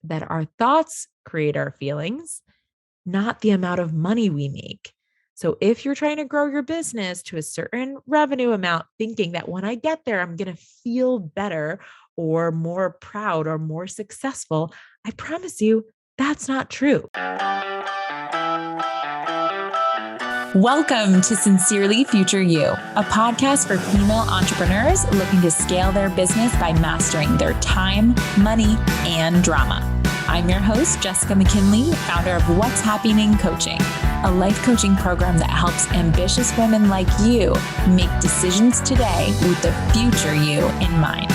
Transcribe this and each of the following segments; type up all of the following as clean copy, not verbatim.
that our thoughts create our feelings, not the amount of money we make. So if you're trying to grow your business to a certain revenue amount, thinking that when I get there, I'm going to feel better or more proud or more successful, I promise you that's not true. Welcome to Sincerely Future You, a podcast for female entrepreneurs looking to scale their business by mastering their time, money, and drama. I'm your host, Jessica McKinley, founder of What's Happening Coaching, a life coaching program that helps ambitious women like you make decisions today with the future you in mind.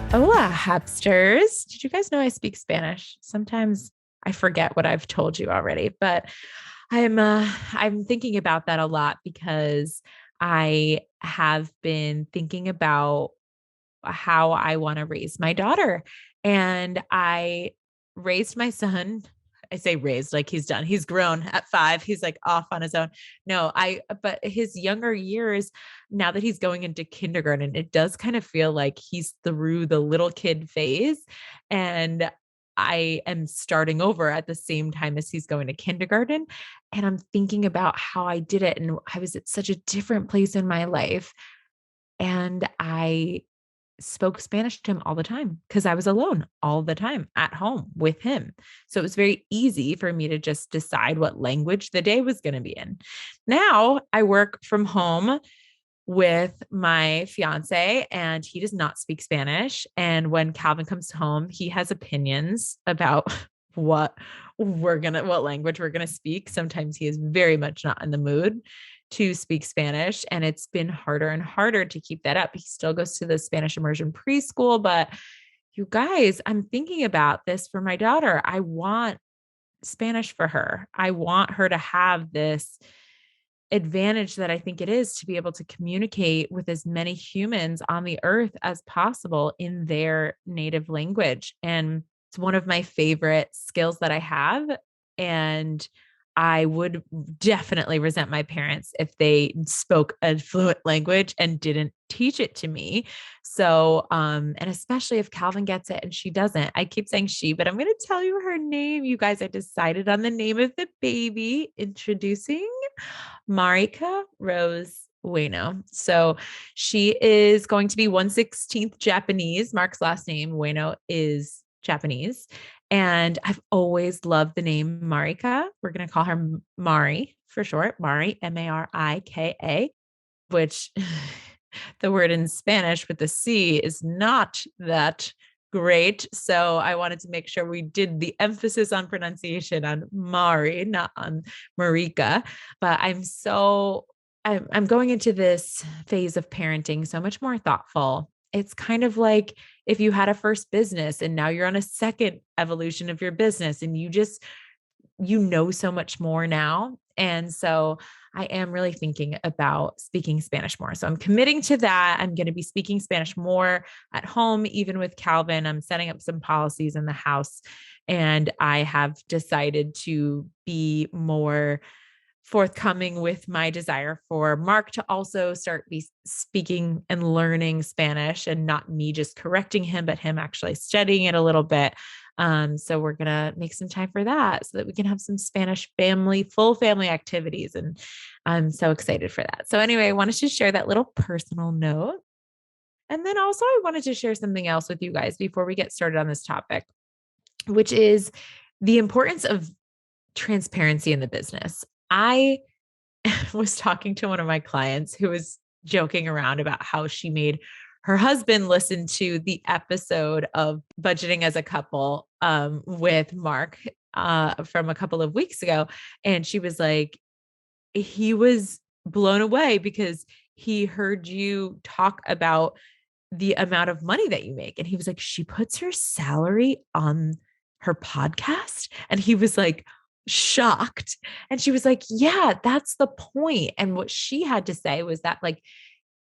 Hola, Hapsters. Did you guys know I speak Spanish? Sometimes I forget what I've told you already, but I'm thinking about that a lot because I have been thinking about how I want to raise my daughter. And I raised my son. I say raised like he's done. He's grown at 5. He's like off on his own. But his younger years, now that he's going into kindergarten, it does kind of feel like he's through the little kid phase. And I am starting over at the same time as he's going to kindergarten. And I'm thinking about how I did it. And I was at such a different place in my life. And I spoke Spanish to him all the time because I was alone all the time at home with him. So it was very easy for me to just decide what language the day was going to be in. Now I work from home with my fiance and he does not speak Spanish. And when Calvin comes home, he has opinions about what language we're going to speak. Sometimes he is very much not in the mood to speak Spanish. And it's been harder and harder to keep that up. He still goes to the Spanish immersion preschool, but you guys, I'm thinking about this for my daughter. I want Spanish for her. I want her to have this advantage that I think it is to be able to communicate with as many humans on the earth as possible in their native language. And it's one of my favorite skills that I have. And I would definitely resent my parents if they spoke a fluent language and didn't teach it to me. So, and especially if Calvin gets it and she doesn't. I keep saying she, but I'm going to tell you her name. You guys, I decided on the name of the baby. Introducing Marika Rose Ueno. So she is going to be 1/16th Japanese. Mark's last name, Ueno, is Japanese. And I've always loved the name Marika. We're going to call her Mari for short. Mari, Marika, which the word in Spanish with the C is not that great. So I wanted to make sure we did the emphasis on pronunciation on Mari, not on Marika. But I'm going into this phase of parenting so much more thoughtful. It's kind of like if you had a first business and now you're on a second evolution of your business and you know so much more now. And so I am really thinking about speaking Spanish more. So I'm committing to that. I'm going to be speaking Spanish more at home, even with Calvin. I'm setting up some policies in the house, and I have decided to be more forthcoming with my desire for Mark to also start speaking and learning Spanish, and not me just correcting him, but him actually studying it a little bit. So we're going to make some time for that so that we can have some Spanish full family activities. And I'm so excited for that. So anyway, I wanted to share that little personal note. And then also I wanted to share something else with you guys before we get started on this topic, which is the importance of transparency in the business. I was talking to one of my clients who was joking around about how she made her husband listen to the episode of Budgeting as a Couple with Mark from a couple of weeks ago. And she was like, he was blown away because he heard you talk about the amount of money that you make. And he was like, she puts her salary on her podcast. And he was like, shocked. And she was like, yeah, that's the point. And what she had to say was that, like,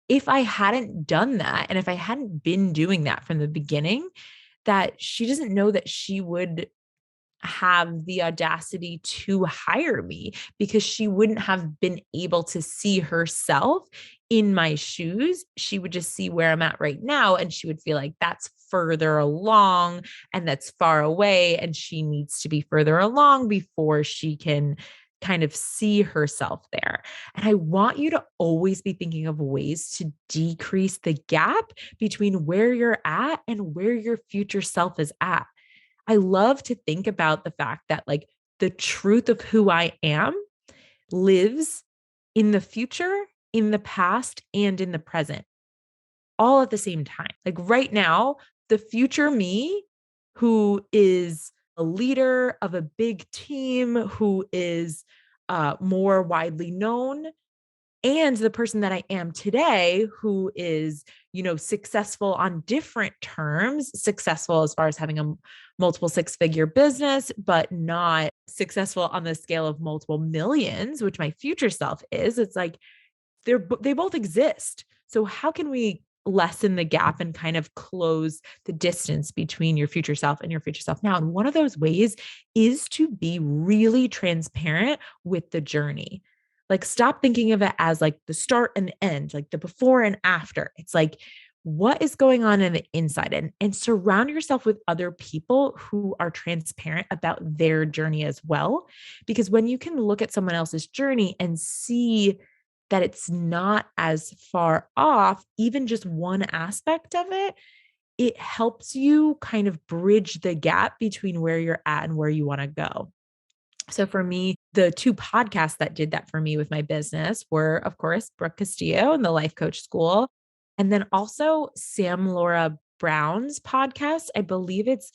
if I hadn't done that, and if I hadn't been doing that from the beginning, that she doesn't know that she would have the audacity to hire me because she wouldn't have been able to see herself in my shoes. She would just see where I'm at right now. And she would feel like that's further along and that's far away. And she needs to be further along before she can kind of see herself there. And I want you to always be thinking of ways to decrease the gap between where you're at and where your future self is at. I love to think about the fact that like the truth of who I am lives in the future, in the past, and in the present, all at the same time. Like right now, the future me, who is a leader of a big team, who is more widely known, and the person that I am today, who is, successful on different terms, successful as far as having a multiple six-figure business, but not successful on the scale of multiple millions, which my future self is. It's like they both exist. So how can we lessen the gap and kind of close the distance between your future self and your future self now? And one of those ways is to be really transparent with the journey. Like stop thinking of it as like the start and the end, like the before and after. It's like, what is going on in the inside, and surround yourself with other people who are transparent about their journey as well. Because when you can look at someone else's journey and see that it's not as far off, even just one aspect of it, it helps you kind of bridge the gap between where you're at and where you want to go. So for me, the two podcasts that did that for me with my business were, of course, Brooke Castillo and the Life Coach School. And then also Sam Laura Brown's podcast. I believe it's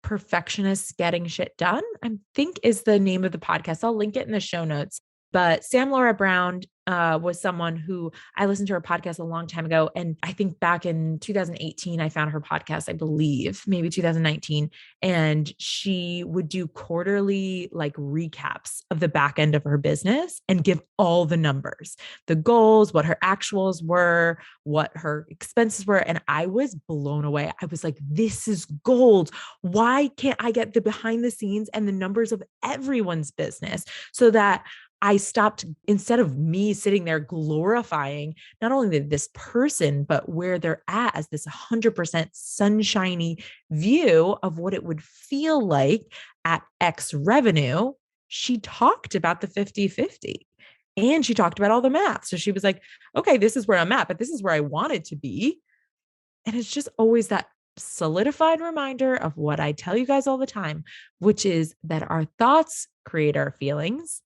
Perfectionists Getting Shit Done, I think is the name of the podcast. I'll link it in the show notes. But Sam Laura Brown was someone who I listened to her podcast a long time ago. And I think back in 2018, I found her podcast, I believe, maybe 2019. And she would do quarterly like recaps of the back end of her business and give all the numbers, the goals, what her actuals were, what her expenses were. And I was blown away. I was like, this is gold. Why can't I get the behind the scenes and the numbers of everyone's business so that I stopped, instead of me sitting there glorifying not only this person, but where they're at as this 100% sunshiny view of what it would feel like at X revenue. She talked about the 50-50 and she talked about all the math. So she was like, okay, this is where I'm at, but this is where I wanted to be. And it's just always that solidified reminder of what I tell you guys all the time, which is that our thoughts create our feelings,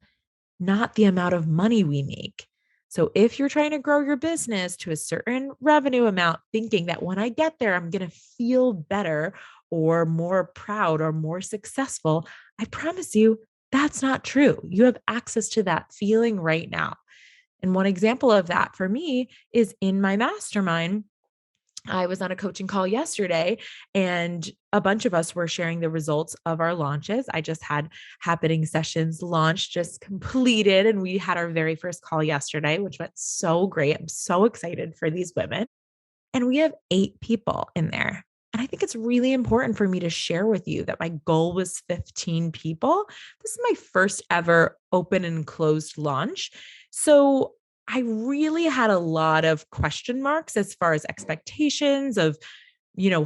not the amount of money we make. So if you're trying to grow your business to a certain revenue amount, thinking that when I get there, I'm going to feel better or more proud or more successful, I promise you that's not true. You have access to that feeling right now. And one example of that for me is in my mastermind. I was on a coaching call yesterday and a bunch of us were sharing the results of our launches. I just had Happening Sessions launch just completed, and we had our very first call yesterday, which went so great. I'm so excited for these women. And we have 8 people in there. And I think it's really important for me to share with you that my goal was 15 people. This is my first ever open and closed launch. So I really had a lot of question marks as far as expectations of,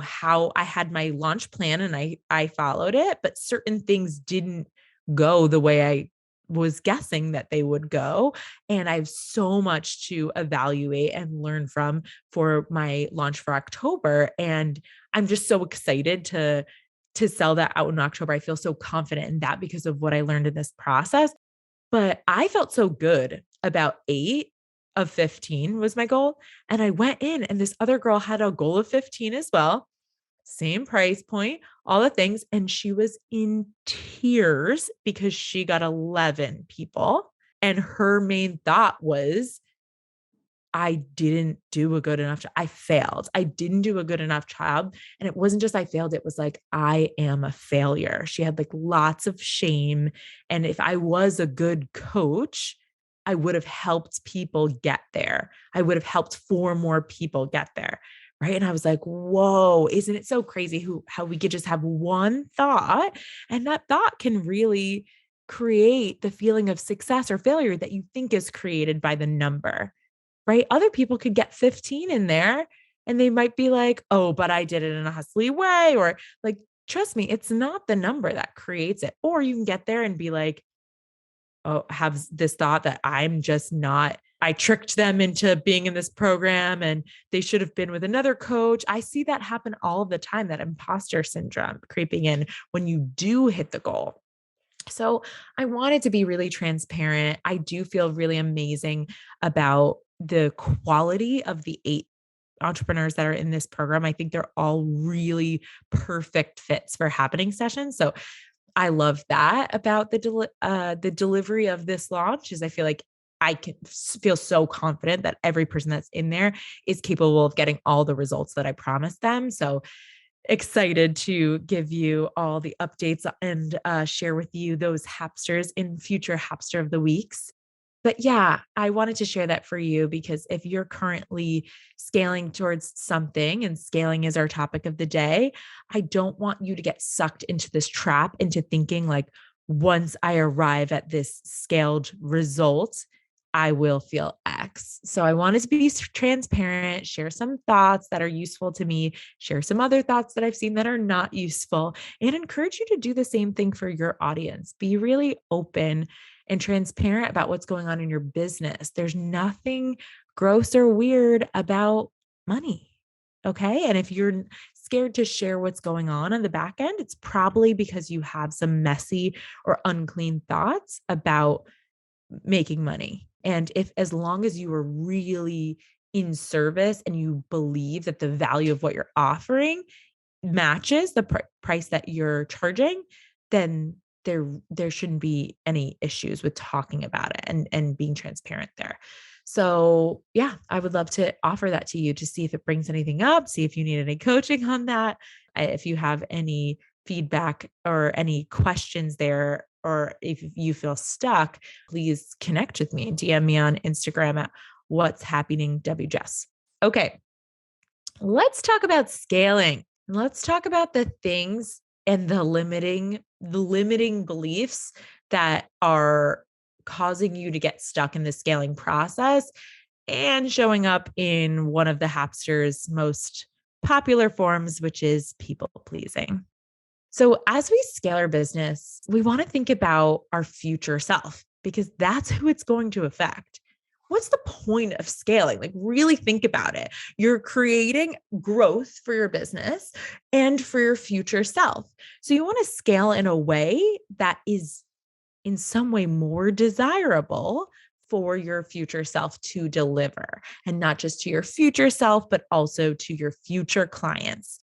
how I had my launch plan and I followed it, but certain things didn't go the way I was guessing that they would go. And I have so much to evaluate and learn from for my launch for October. And I'm just so excited to sell that out in October. I feel so confident in that because of what I learned in this process. But I felt so good about 8 of 15 was my goal. And I went in and this other girl had a goal of 15 as well. Same price point, all the things. And she was in tears because she got 11 people. And her main thought was, I didn't do a good enough job. I failed. I didn't do a good enough job. And it wasn't just I failed. It was like, I am a failure. She had like lots of shame. And if I was a good coach, I would have helped people get there. I would have helped 4 more people get there. Right. And I was like, whoa, isn't it so crazy how we could just have one thought and that thought can really create the feeling of success or failure that you think is created by the number, right? Other people could get 15 in there and they might be like, oh, but I did it in a hustly way, or like, trust me, it's not the number that creates it. Or you can get there and be like, oh, have this thought that I'm just not, I tricked them into being in this program and they should have been with another coach. I see that happen all the time, that imposter syndrome creeping in when you do hit the goal. So I wanted to be really transparent. I do feel really amazing about the quality of the 8 entrepreneurs that are in this program. I think they're all really perfect fits for happening sessions. So I love that about the delivery of this launch, is I feel like I can feel so confident that every person that's in there is capable of getting all the results that I promised them. So excited to give you all the updates and share with you those Hapsters in future Hapster of the Weeks. But yeah, I wanted to share that for you because if you're currently scaling towards something, and scaling is our topic of the day, I don't want you to get sucked into this trap, into thinking like, once I arrive at this scaled result, I will feel X. So I wanted to be transparent, share some thoughts that are useful to me, share some other thoughts that I've seen that are not useful, and encourage you to do the same thing for your audience. Be really open and transparent about what's going on in your business. There's nothing gross or weird about money. Okay. And if you're scared to share what's going on the back end, it's probably because you have some messy or unclean thoughts about making money. And if, as long as you are really in service and you believe that the value of what you're offering matches the price that you're charging, then there shouldn't be any issues with talking about it and being transparent there. So yeah, I would love to offer that to you to see if it brings anything up, see if you need any coaching on that. If you have any feedback or any questions there, or if you feel stuck, please connect with me and DM me on Instagram at what's happening WJess. Okay. Let's talk about scaling. Let's talk about the things and the limiting beliefs that are causing you to get stuck in the scaling process and showing up in one of the Hapster's most popular forms, which is people pleasing. So, as we scale our business, we want to think about our future self because that's who it's going to affect. What's the point of scaling? Like, really think about it. You're creating growth for your business and for your future self. So, you want to scale in a way that is in some way more desirable for your future self to deliver, and not just to your future self, but also to your future clients.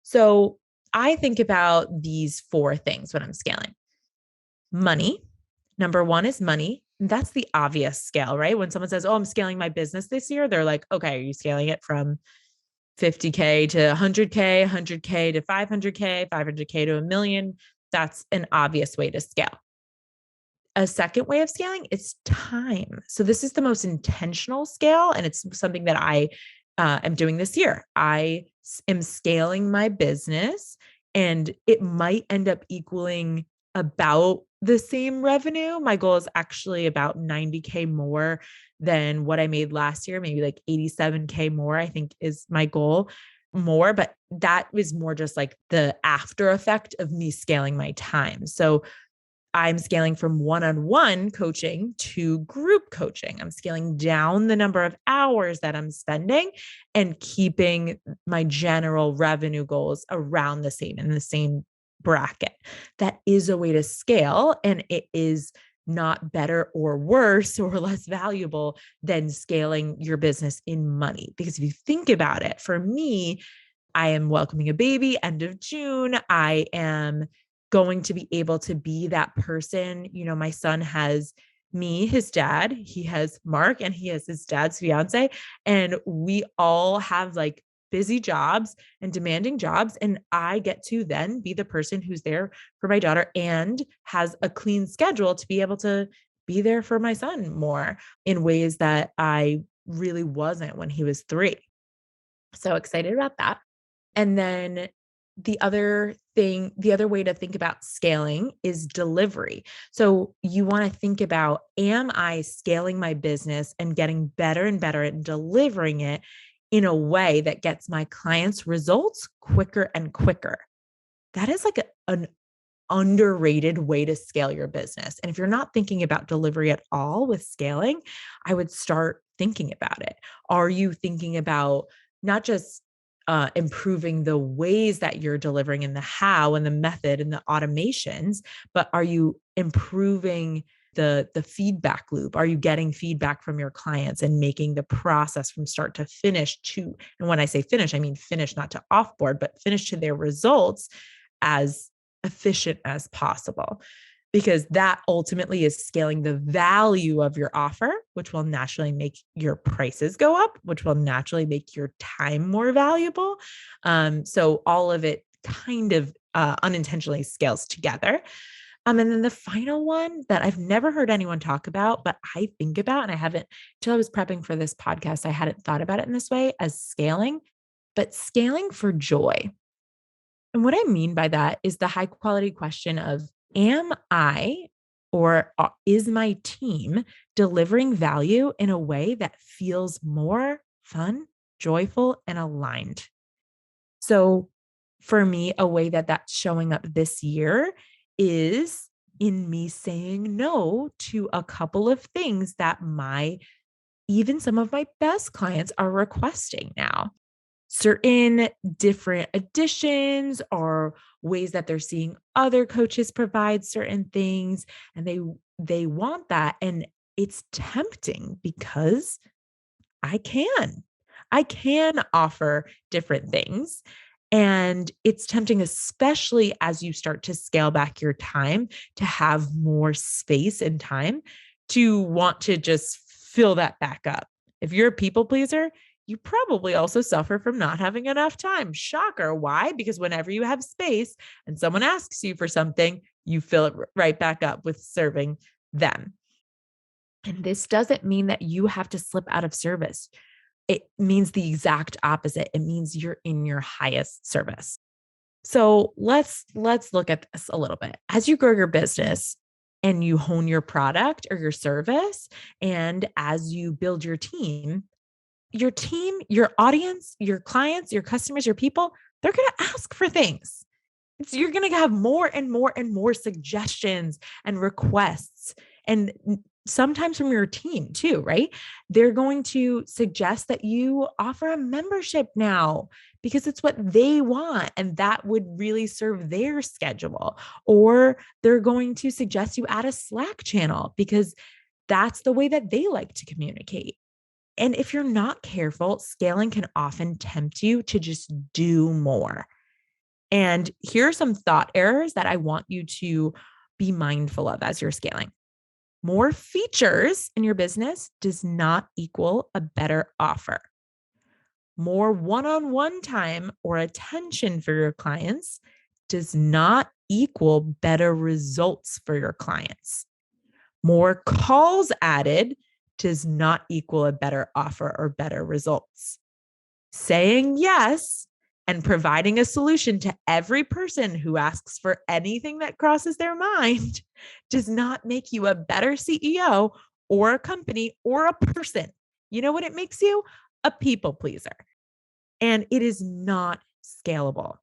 So I think about these 4 things when I'm scaling. Money. Number 1 is money. That's the obvious scale, right? When someone says, oh, I'm scaling my business this year, they're like, okay, are you scaling it from 50K to 100K, 100K to 500K, 500K to a million? That's an obvious way to scale. A second way of scaling is time. So this is the most intentional scale, and it's something that I am doing this year. I am scaling my business, and it might end up equaling about the same revenue. My goal is actually about 90K more than what I made last year, maybe like 87K more, I think is my goal more, but that was more just like the after effect of me scaling my time. So I'm scaling from one-on-one coaching to group coaching. I'm scaling down the number of hours that I'm spending and keeping my general revenue goals around the same, in the same bracket. That is a way to scale, and it is not better or worse or less valuable than scaling your business in money. Because if you think about it, for me, I am welcoming a baby end of June. I am going to be able to be that person. You know, my son has me, his dad, he has Mark, and he has his dad's fiance. And we all have like busy jobs and demanding jobs. And I get to then be the person who's there for my daughter and has a clean schedule to be able to be there for my son more in ways that I really wasn't when he was 3. So excited about that. And then the other way to think about scaling is delivery. So you want to think about, am I scaling my business and getting better and better at delivering it in a way that gets my clients results quicker and quicker? That is like an underrated way to scale your business. And if you're not thinking about delivery at all with scaling, I would start thinking about it. Are you thinking about not just improving the ways that you're delivering and the how and the method and the automations, but are you improving the feedback loop? Are you getting feedback from your clients and making the process from start to finish to, and when I say finish, I mean finish not to offboard, but finish to their results as efficient as possible, because that ultimately is scaling the value of your offer, which will naturally make your prices go up, which will naturally make your time more valuable. So all of it kind of unintentionally scales together. And then the final one that I've never heard anyone talk about, but I think about, and I haven't, till I was prepping for this podcast, I hadn't thought about it in this way as scaling, but scaling for joy. And what I mean by that is the high quality question of, am I or is my team delivering value in a way that feels more fun, joyful, and aligned? So for me, a way that that's showing up this year is in me saying no to a couple of things that even some of my best clients are requesting now. Certain different additions or ways that they're seeing other coaches provide certain things, and they want that, and it's tempting because I can. I can offer different things. And it's tempting, especially as you start to scale back your time, to have more space and time to want to just fill that back up. If you're a people pleaser, you probably also suffer from not having enough time. Shocker. Why? Because whenever you have space and someone asks you for something, you fill it right back up with serving them. And this doesn't mean that you have to slip out of service. It means the exact opposite. It means you're in your highest service. So let's look at this a little bit. As you grow your business and you hone your product or your service, and as you build your team, your audience, your clients, your customers, your people, they're going to ask for things. So you're going to have more and more and more suggestions and requests, and sometimes from your team too, right? They're going to suggest that you offer a membership now because it's what they want and that would really serve their schedule. Or they're going to suggest you add a Slack channel because that's the way that they like to communicate. And if you're not careful, scaling can often tempt you to just do more. And here are some thought errors that I want you to be mindful of as you're scaling. More features in your business does not equal a better offer. More one-on-one time or attention for your clients does not equal better results for your clients. More calls added does not equal a better offer or better results. Saying yes and providing a solution to every person who asks for anything that crosses their mind does not make you a better CEO or a company or a person. You know what it makes you? A people pleaser. And it is not scalable.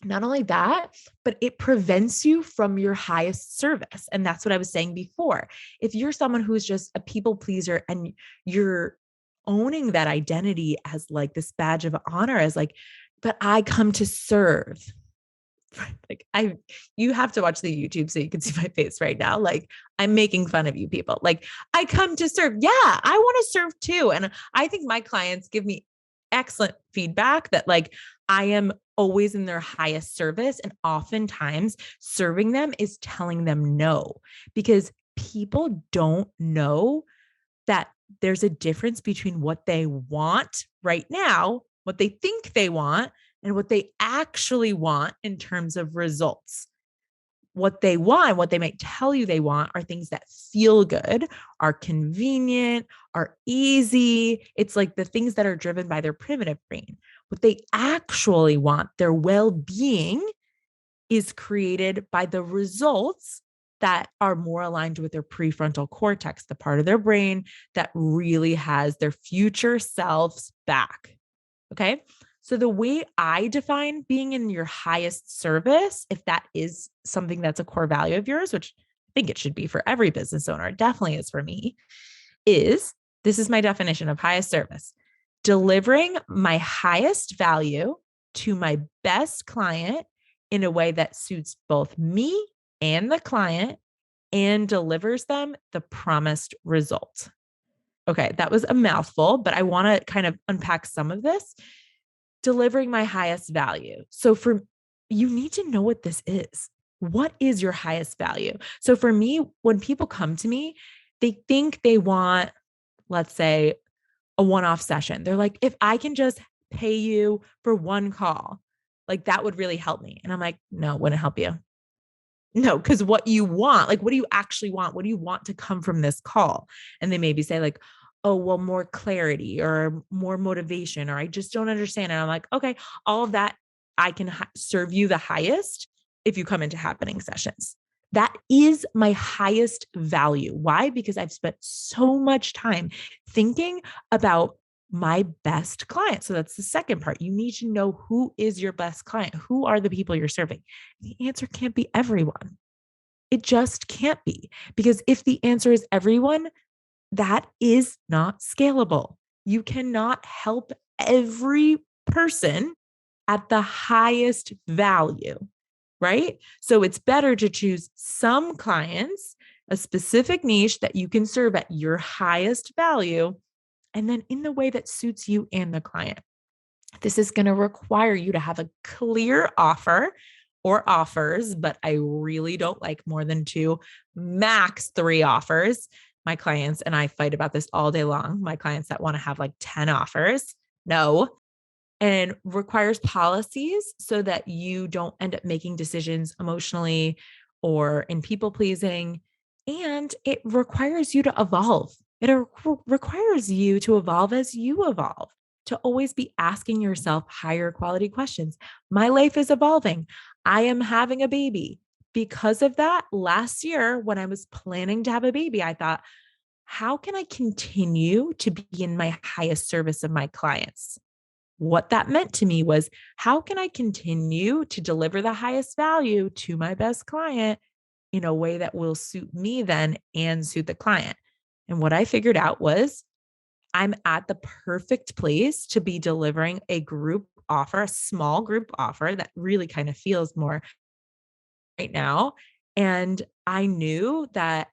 Not only that, but it prevents you from your highest service. And that's what I was saying before. If you're someone who's just a people pleaser and you're owning that identity as like this badge of honor, as like, but I come to serve. Like you have to watch the YouTube so you can see my face right now. Like I'm making fun of you people. Like I come to serve. Yeah, I want to serve too. And I think my clients give me excellent feedback that like I am always in their highest service. And oftentimes serving them is telling them no, because people don't know that there's a difference between what they want right now, what they think they want, and what they actually want in terms of results. What they want, what they might tell you they want, are things that feel good, are convenient, are easy. It's like the things that are driven by their primitive brain. What they actually want, their well-being, is created by the results that are more aligned with their prefrontal cortex, the part of their brain that really has their future selves back. Okay. So the way I define being in your highest service, if that is something that's a core value of yours, which I think it should be for every business owner, it definitely is for me, is this is my definition of highest service: delivering my highest value to my best client in a way that suits both me and the client and delivers them the promised result. Okay, that was a mouthful, but I want to kind of unpack some of this. Delivering my highest value. So for you need to know what this is. What is your highest value? So for me, when people come to me, they think they want, let's say, a one-off session. They're like, if I can just pay you for one call, like that would really help me. And I'm like, no, it wouldn't help you. No, because what you want, like, what do you actually want? What do you want to come from this call? And they maybe say, like, oh, well, more clarity or more motivation, or I just don't understand. And I'm like, okay, all of that, I can serve you the highest if you come into happening sessions. That is my highest value. Why? Because I've spent so much time thinking about my best client. So that's the second part. You need to know who is your best client. Who are the people you're serving? The answer can't be everyone. It just can't be, because if the answer is everyone, that is not scalable. You cannot help every person at the highest value, right? So it's better to choose some clients, a specific niche that you can serve at your highest value, and then in the way that suits you and the client. This is going to require you to have a clear offer or offers, but I really don't like more than two, max three offers. My clients and I fight about this all day long. My clients that want to have like 10 offers, no, and requires policies so that you don't end up making decisions emotionally or in people pleasing. And it requires you to evolve. It requires you to evolve as you evolve, to always be asking yourself higher quality questions. My life is evolving. I am having a baby. Because of that, last year, when I was planning to have a baby, I thought, how can I continue to be in my highest service of my clients? What that meant to me was, how can I continue to deliver the highest value to my best client in a way that will suit me then and suit the client? And what I figured out was, I'm at the perfect place to be delivering a group offer, a small group offer that really kind of feels more right now. And I knew that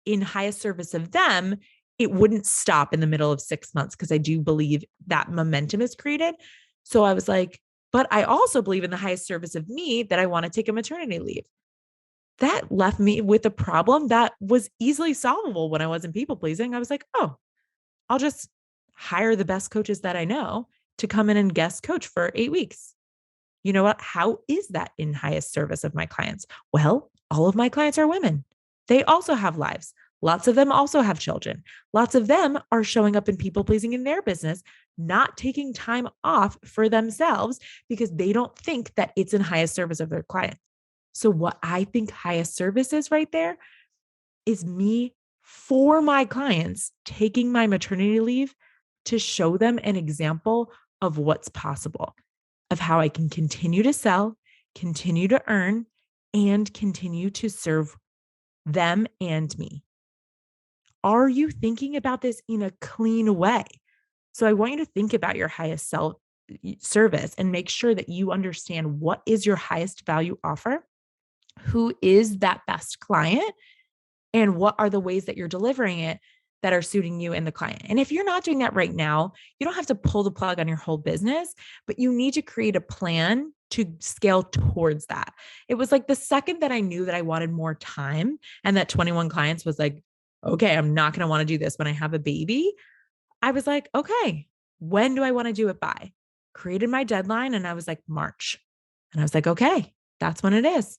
in highest service of them, it wouldn't stop in the middle of 6 months, because I do believe that momentum is created. So I was like, but I also believe in the highest service of me that I want to take a maternity leave. That left me with a problem that was easily solvable when I wasn't people pleasing. I was like, oh, I'll just hire the best coaches that I know to come in and guest coach for 8 weeks. You know what? How is that in highest service of my clients? Well, all of my clients are women. They also have lives. Lots of them also have children. Lots of them are showing up in people pleasing in their business, not taking time off for themselves because they don't think that it's in highest service of their client. So, what I think highest service is right there is me for my clients taking my maternity leave to show them an example of what's possible, of how I can continue to sell, continue to earn, and continue to serve them and me. Are you thinking about this in a clean way? So I want you to think about your highest self service and make sure that you understand what is your highest value offer, who is that best client, and what are the ways that you're delivering it that are suiting you and the client. And if you're not doing that right now, you don't have to pull the plug on your whole business, but you need to create a plan to scale towards that. It was like the second that I knew that I wanted more time and that 21 clients was like, okay, I'm not going to want to do this when I have a baby. I was like, okay, when do I want to do it by? Created my deadline and I was like, March. And I was like, okay, that's when it is.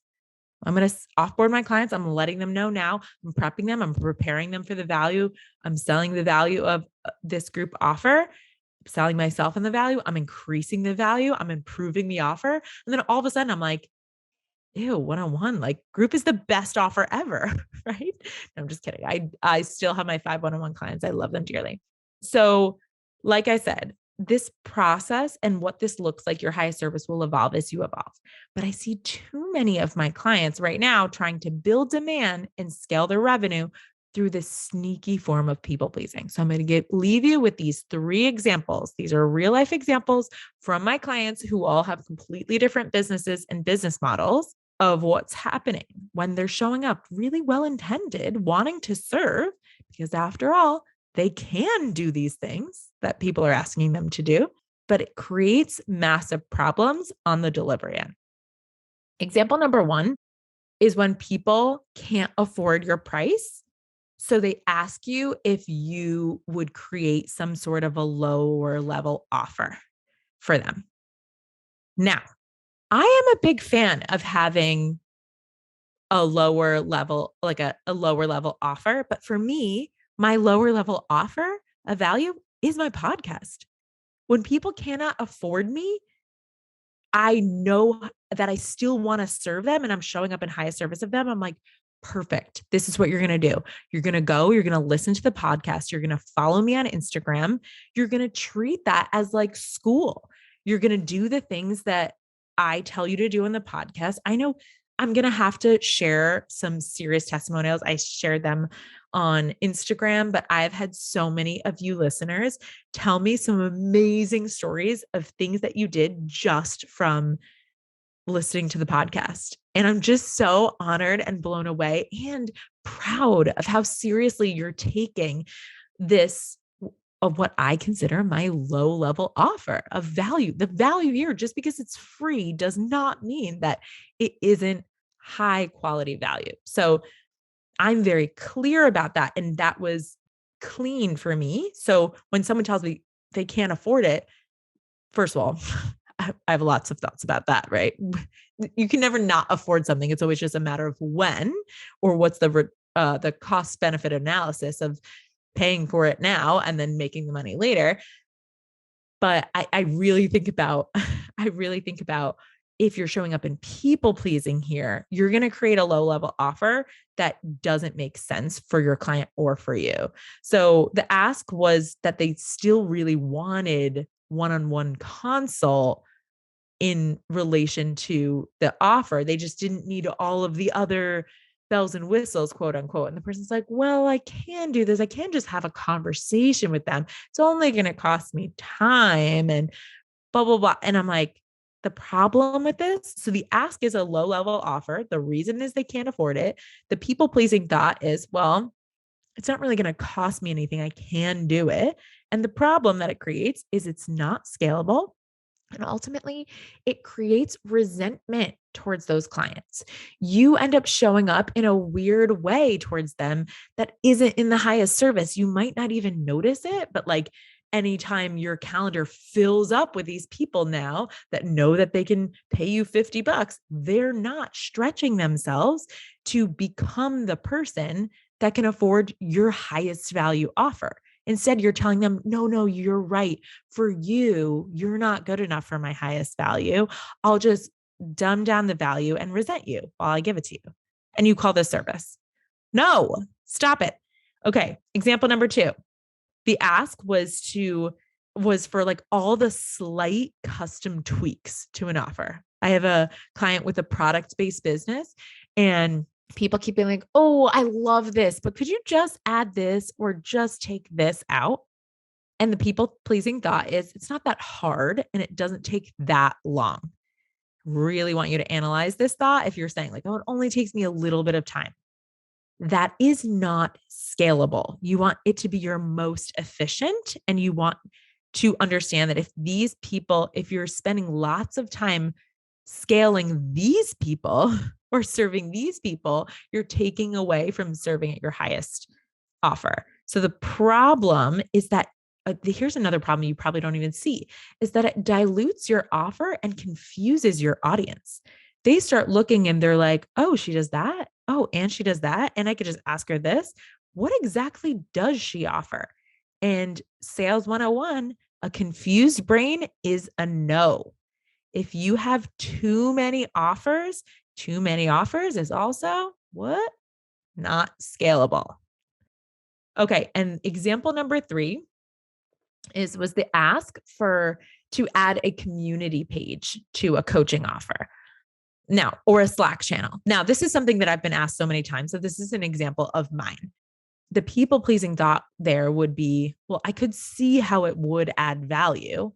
I'm going to offboard my clients. I'm letting them know now. I'm prepping them. I'm preparing them for the value. I'm selling the value of this group offer. selling myself in the value. I'm increasing the value. I'm improving the offer. And then all of a sudden I'm like, ew, one-on-one, like group is the best offer ever. Right. No, I'm just kidding. I still have my 5 one-on-one clients. I love them dearly. So like I said, this process and what this looks like, your highest service will evolve as you evolve. But I see too many of my clients right now trying to build demand and scale their revenue through this sneaky form of people pleasing. So I'm going to leave you with these 3 examples. These are real life examples from my clients who all have completely different businesses and business models of what's happening when they're showing up really well intended, wanting to serve, because after all, they can do these things that people are asking them to do, but it creates massive problems on the delivery end. Example number 1 is when people can't afford your price. So they ask you if you would create some sort of a lower level offer for them. Now, I am a big fan of having a lower level, like a lower level offer. But for me, my lower level offer of value is my podcast. When people cannot afford me, I know that I still want to serve them and I'm showing up in highest service of them. I'm like, perfect. This is what you're going to do. You're going to go, you're going to listen to the podcast. You're going to follow me on Instagram. You're going to treat that as like school. You're going to do the things that I tell you to do in the podcast. I know I'm going to have to share some serious testimonials. I shared them on Instagram, but I've had so many of you listeners tell me some amazing stories of things that you did just from listening to the podcast. And I'm just so honored and blown away and proud of how seriously you're taking this of what I consider my low level offer of value. The value here, just because it's free, does not mean that it isn't high quality value. So I'm very clear about that. And that was clean for me. So when someone tells me they can't afford it, first of all, I have lots of thoughts about that, right? You can never not afford something. It's always just a matter of when or what's the cost benefit analysis of paying for it now and then making the money later. But I really think about, if you're showing up in people pleasing here, you're going to create a low level offer that doesn't make sense for your client or for you. So the ask was that they still really wanted one-on-one consult in relation to the offer. They just didn't need all of the other bells and whistles, quote unquote. And the person's like, well, I can do this. I can just have a conversation with them. It's only going to cost me time and blah, blah, blah. And I'm like, the problem with this, so the ask is a low level offer. The reason is they can't afford it. The people pleasing thought is, well, it's not really going to cost me anything. I can do it. And the problem that it creates is it's not scalable. And ultimately, it creates resentment towards those clients. You end up showing up in a weird way towards them that isn't in the highest service. You might not even notice it, but like anytime your calendar fills up with these people now that know that they can pay you $50, they're not stretching themselves to become the person that can afford your highest value offer. Instead, you're telling them, no, you're right. For you, you're not good enough for my highest value. I'll just dumb down the value and resent you while I give it to you. And you call this service. No, stop it. Okay. Example number 2. The ask was for like all the slight custom tweaks to an offer. I have a client with a product-based business and people keep being like, oh, I love this, but could you just add this or just take this out? And the people pleasing thought is it's not that hard and it doesn't take that long. Really want you to analyze this thought. If you're saying like, oh, it only takes me a little bit of time, that is not scalable. You want it to be your most efficient, and you want to understand that if you're spending lots of time scaling these people or serving these people, you're taking away from serving at your highest offer. So the problem is that here's another problem you probably don't even see is that it dilutes your offer and confuses your audience. They start looking and they're like, oh, she does that. Oh, and she does that. And I could just ask her this. What exactly does she offer? And Sales 101 A confused brain is a no. If you have too many offers is also what? Not scalable. Okay. And example number 3 was the ask for to add a community page to a coaching offer. Now, or a Slack channel. Now, this is something that I've been asked so many times. So this is an example of mine. The people pleasing thought there would be, well, I could see how it would add value.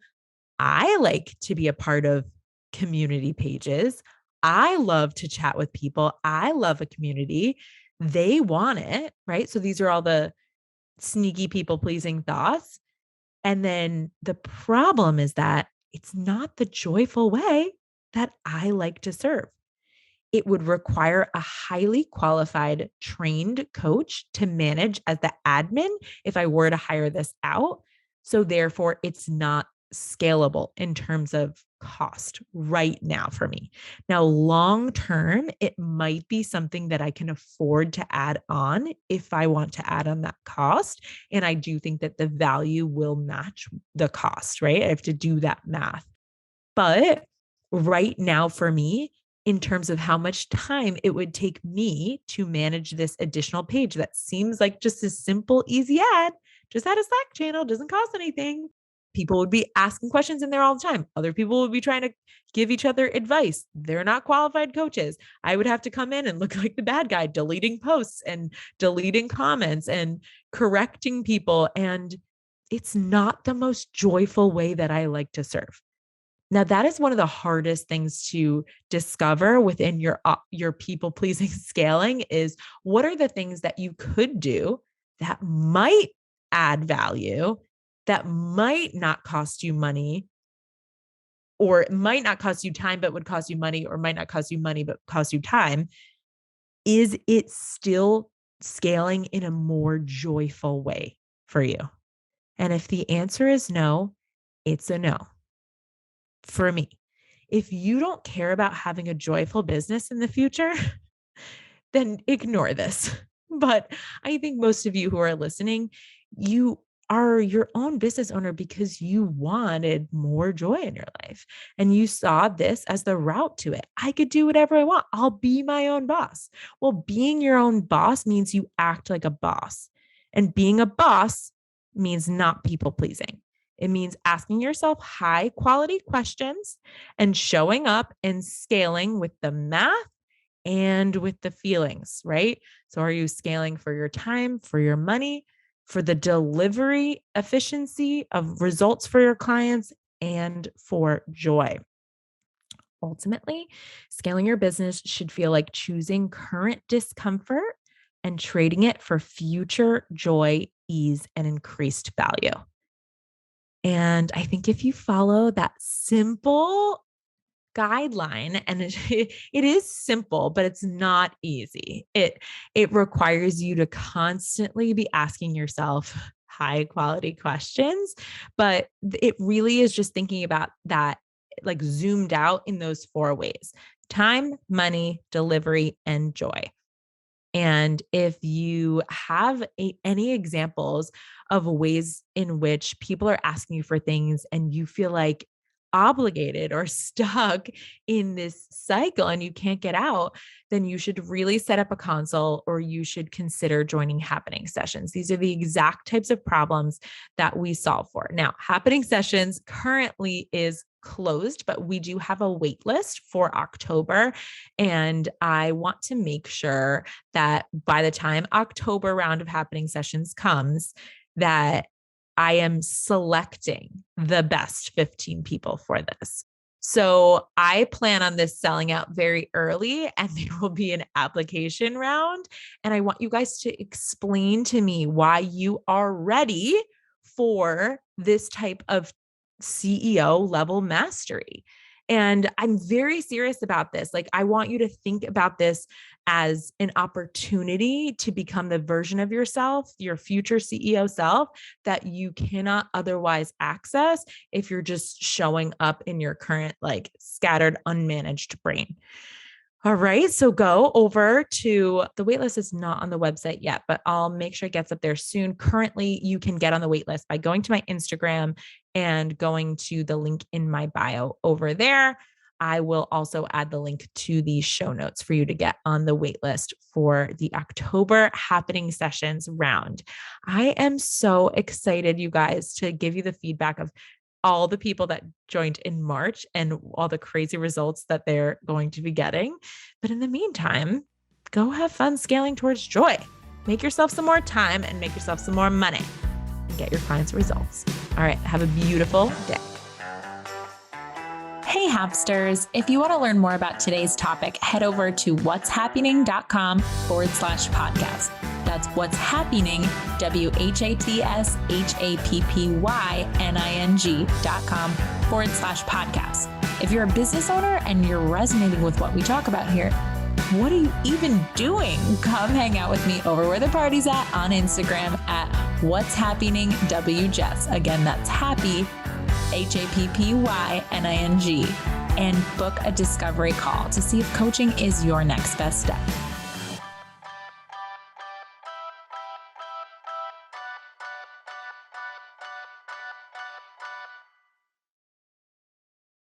I like to be a part of community pages. I love to chat with people. I love a community. They want it, right? So these are all the sneaky people pleasing thoughts. And then the problem is that it's not the joyful way that I like to serve. It would require a highly qualified, trained coach to manage as the admin if I were to hire this out. So, therefore, it's not scalable in terms of cost right now for me. Now, long term, it might be something that I can afford to add on if I want to add on that cost. And I do think that the value will match the cost, right? I have to do that math. But right now, for me, in terms of how much time it would take me to manage this additional page that seems like just a simple, easy ad, just add a Slack channel, doesn't cost anything. People would be asking questions in there all the time. Other people would be trying to give each other advice. They're not qualified coaches. I would have to come in and look like the bad guy, deleting posts and deleting comments and correcting people. And it's not the most joyful way that I like to serve. Now, that is one of the hardest things to discover within your people pleasing scaling is what are the things that you could do that might add value, that might not cost you money, or it might not cost you time, but would cost you money, or might not cost you money, but cost you time. Is it still scaling in a more joyful way for you? And if the answer is no, it's a no for me. If you don't care about having a joyful business in the future, then ignore this. But I think most of you who are listening, you are your own business owner because you wanted more joy in your life and you saw this as the route to it. I could do whatever I want. I'll be my own boss. Well, being your own boss means you act like a boss, and being a boss means not people pleasing. It means asking yourself high quality questions and showing up and scaling with the math and with the feelings, right? So, are you scaling for your time, for your money, for the delivery efficiency of results for your clients, and for joy? Ultimately, scaling your business should feel like choosing current discomfort and trading it for future joy, ease, and increased value. And I think if you follow that simple guideline, and it is simple, but it's not easy. It requires you to constantly be asking yourself high quality questions, but it really is just thinking about that like zoomed out in those 4 ways: time, money, delivery, and joy. And if you have any examples of ways in which people are asking you for things and you feel like obligated or stuck in this cycle and you can't get out, then you should really set up a consult or you should consider joining happening sessions. These are the exact types of problems that we solve for. Now, happening sessions currently is closed, but we do have a wait list for October. And I want to make sure that by the time October round of happening sessions comes, that I am selecting the best 15 people for this. So I plan on this selling out very early and there will be an application round. And I want you guys to explain to me why you are ready for this type of CEO level mastery. And I'm very serious about this. Like, I want you to think about this as an opportunity to become the version of yourself, your future CEO self, that you cannot otherwise access if you're just showing up in your current, like, scattered, unmanaged brain. All right. So go over to the waitlist is not on the website yet, but I'll make sure it gets up there soon. Currently, you can get on the waitlist by going to my Instagram and going to the link in my bio over there. I will also add the link to the show notes for you to get on the wait list for the October happening sessions round. I am so excited, you guys, to give you the feedback of all the people that joined in March and all the crazy results that they're going to be getting. But in the meantime, go have fun scaling towards joy. Make yourself some more time and make yourself some more money and get your clients results. All right. Have a beautiful day. Hey, Hapsters. If you want to learn more about today's topic, head over to whatshappening.com/podcast. That's what's happening, whatshappening.com/podcast. If you're a business owner and you're resonating with what we talk about here, what are you even doing? Come hang out with me over where the party's at on Instagram at What's Happening WJess. Again, that's happy, HAPPYNING, and book a discovery call to see if coaching is your next best step.